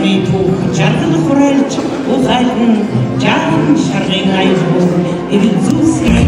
Ой түүх жаргал хураалж ухайлан жаахан шаргын аягүй эвэн зүсээ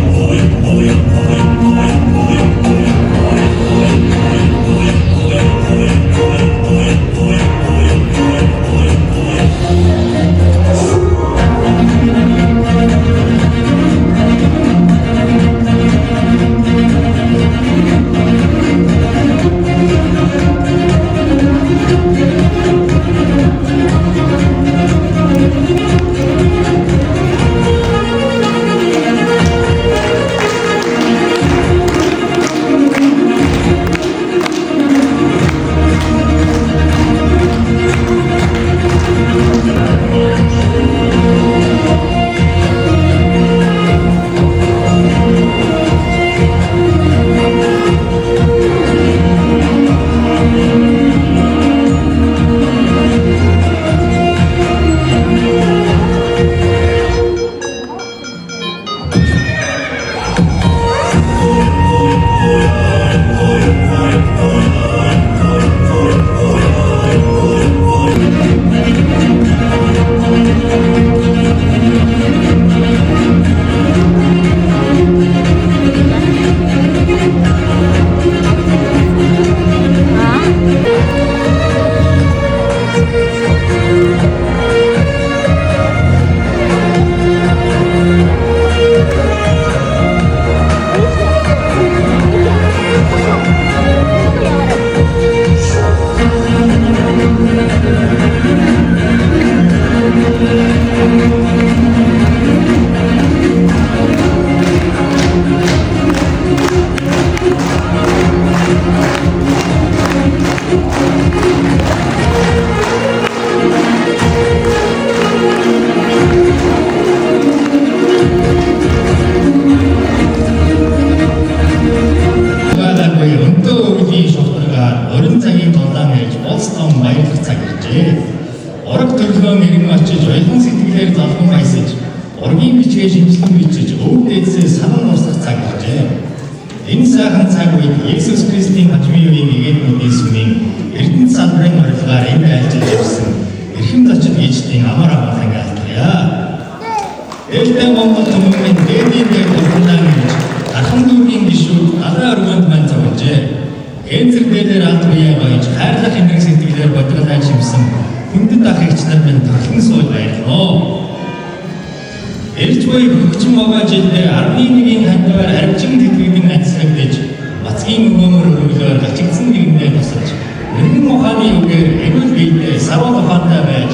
Орог төрлөө нэрэн очиж ойлгон сэтгэлээр залган баясаж, оргийн бичгээ шинжилэн бичиж, өвд дээдсээ санан урсгах цаг иржээ. Энэ сайхан цаг үед Есүс Христийн хажмын үеийн эгээнүүдийн сүмийн Эрдэнэт салбарын орилгаар энэ айлчилж явсан эрхэм зочид ээжтийн амар амгалан гаалтгая. Ээлтэй Монгол хүмүүмийн дээдийн дээр дуртан гэж дархан дүүргийн гишүүд алаа өргөнд мань зогжээ. Энзэр дээлэр алт үеэ гоёж хайрлах эмгэг сэтгэлээр бодлоо шимсэн хүндэт ах эгч нар минь төрхөн сууж баярлаа. Элч буй хөгжим байгаа жилдээ 11-ийн хандгаар арвчин тэтгэгдэн ажиллагдаж бацгийн өгөөмөр өргөлөөр гачигдсан нэгэндээ тусалж нэгэн ухааны үгээр эрүүл биедээ сарвал ухаантай байж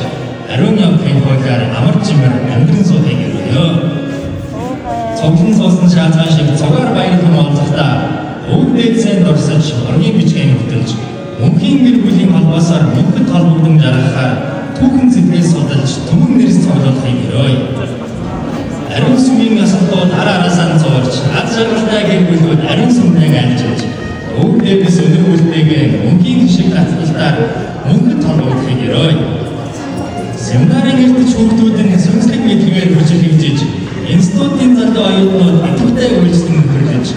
ариун явдлын хуулиар амар чимэр амьдран суудыг өргөлөө. Цогцон суусан шаазгаа шиг цугаар баярлан олзохдоо өвд дээдсэнд орсож оргийн бичгийг хөтөлж мөнхийн гэр бүлийн холбоосоор мөнхөд холбогдсон жаргахаар түүхэн зэврээс судалж төмөн нэрс цуглуулахыг өрөөе. Ариун сүмийн асуудлууд араасаа зурж, аз жаргалтай гэр бүлүүд ариун сүмнийг айлчилж, өвд дээдс өнөр үлдээгээ мөнхийн шиг гацалтаар мөнхөд холбогдохыг өрөөе. Семинарын эрдэж хүүхдүүдэн сүнслэг мэдлэгээр хүчил хэмжиж, институтын залуу оюутнууд идэвхтэй үйлчлэн хөрлөж,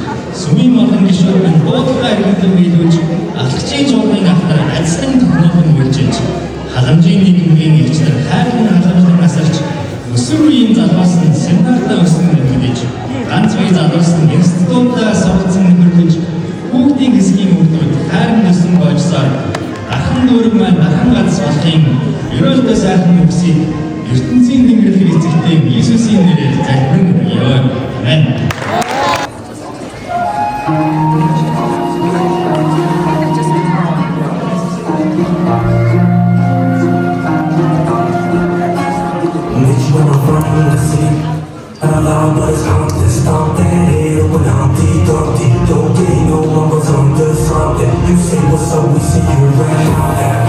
сүмийн олон гишүүд нь буудалтай иргэнтэн биелүүлж, ахлагчийн журмын ахнаар ажиллан тохиолдон үйлчилж, халамжийн нийгмийн эрчнэр хайрлан халамжлан асарч, өсвөр үеийн залуус нь семинартаа өснө нэмэгдэж, ганц үе залуус нь институтаа суралцсан нэмэгдэж, хүүхдийн хэсгийн хүүхдүүд хайрын өсөн боожсоор дахин дүүрэг маань дахин гац болохын ерөөлтөө сайхан үгсийг ертөнцийн тэмдэглэл эцэгтэй Иесусийн нэрээр залбирэн өгье. Амен. You say what's up, we see you around.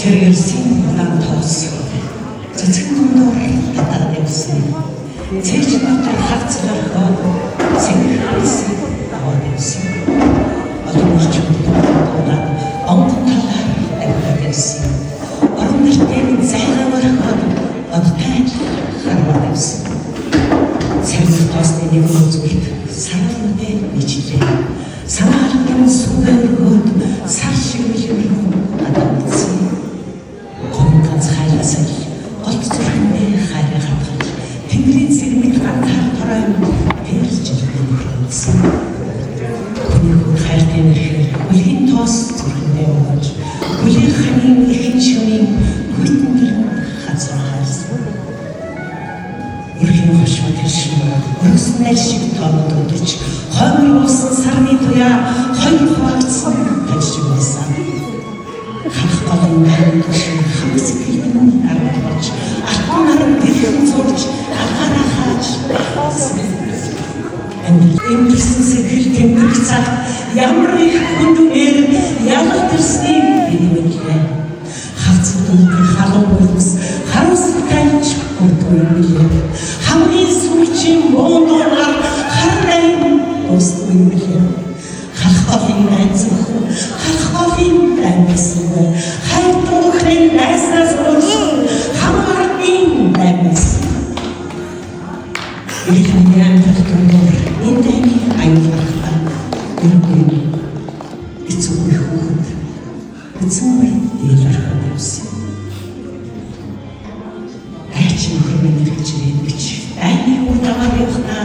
Çevirsin lan toz. Çocukluğunda hata devsin. Çeşitli harçlar var. Senin harisi hava devsin. Adım uçumda olan ankutarlar evde devsin. Onlardan zehra var adım. Adı ter harma devsin. Çevir toz deni vurdur. Sarılma ben içinde. Samarken su görgüd. Sarşığı yürüm adam etsin. Хайрасай голд зүрхэндээ хайраа хатгаж тэнгэрийн сэрмэг ганцаар торойн тэрж жилхэн хөрсөн. Хүний хайртай нэрхээр бүлгийн тоос зүрхэндээ өгөж бүлийн ханийн ихэн шөнийн хүйтэн гэрэн хазар хайрсан. Өрхийн хошмод хэршин өргөсөн найр шиг тоонод өдөж хоймор уусан сарны туяа хоёр хуваагдсан tajж байсан. Хах голын хайр тушин хамс хэлбэн аргаж атмаар дэлхэн зурж агаараа хааж эмэрсэн сэхэл тэмдэг цаг ямар их хүндээр ялгдэрснийг бивэглээ. Хавцдын халуун өргөс харамсалтай ч бүрдүүлээ. Хамгийн сүүлчийн буундуугаар хартай дуустгүй. Халахын найзах, халахын найзах, хайртуухын найзаас өрсөн хамаарын найз. Иргэний амьдралд энэ аюултай үргэлж эцгүй хөвд эцгүй дийлэр хөвсөн. Ачин хөрмөнд гэж айны утгаар явахта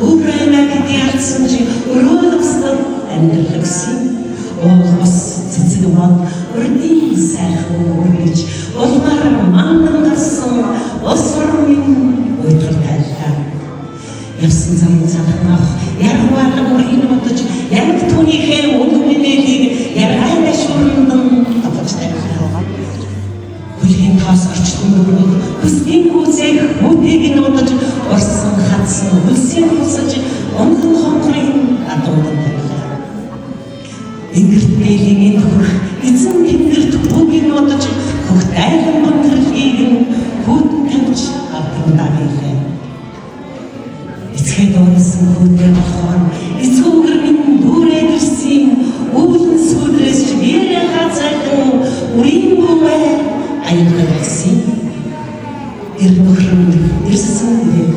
өөрөөнөө гэдгийгсэн чи өрөөлөсөн амьдралсан. Оос цэцэгмэн өрний сайхан үргэлж улмаар мандангасан осрын өдрөлтөй. Явсан замын цаанах яргуурын өрийн бодож яг түүнийхээ үлгэнэлийг яргайна шүрнэн тавчтай. Бүлийн тас орчлон өргөд хүсгийн хүсэг хүнийг нь бодож орсон хатсан үлсийн хусаж онгон хонгорын адуудан тавилаа. Ингэрт бэлгийн хөх эзэн тэнгэрт бүгийг бодож хөх дайлан бамтралгийг нь хүүтэн тавьж авдаг. дандаа байлаа. Эцгээ дуурсан хүүдээ болохоор эцгүүгэр минь дүүрээд ирсэн өвлөн сүдрээс чигээрээ хацаатан үрийн бүүвэ аюулгүйсэн. Ир нөхрөнд ирсэн дээ.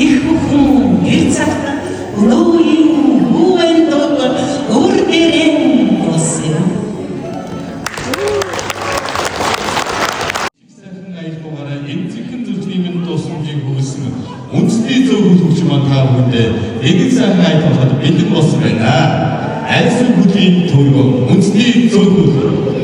Их бүхэн ир цагта өнөөгийн бүүвэн дод өвөр дээрэн болсон. Сайхан аялбагаараа энэ зөвхөн зүрхниймэн тусламжийг хөөсөн үндэсний зөвлөл хүчмэн та бүхэндээ энэ сайхан аялбагад бэлэн болсон байна. Альс бүлийн төвөг үндэсний зөвлөл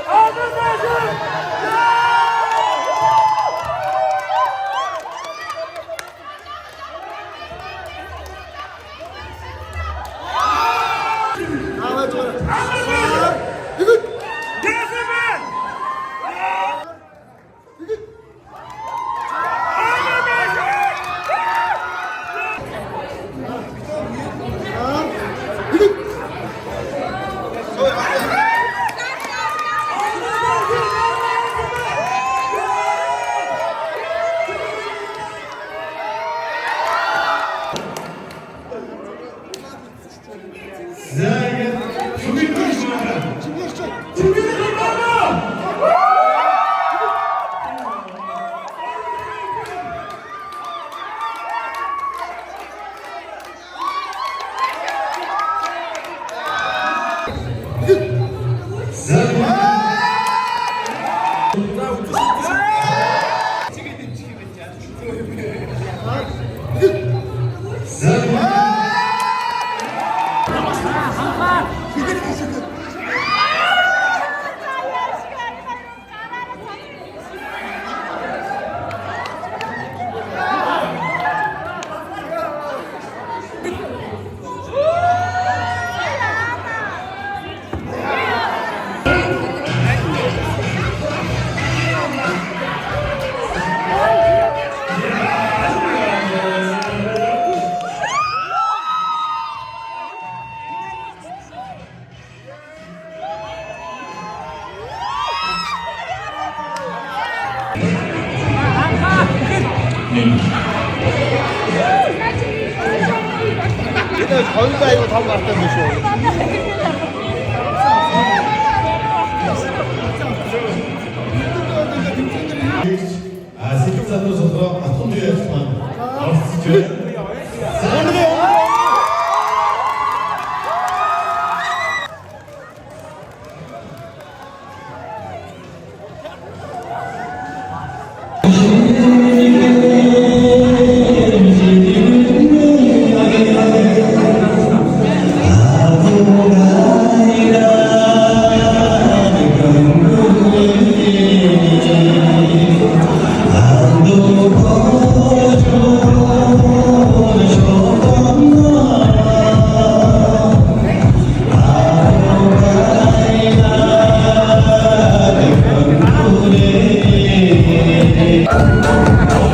Adı nedir? 저희가 이거 다 봤던 것이오. 세종산도 선수가 손들였지만 아웃이죠. Thank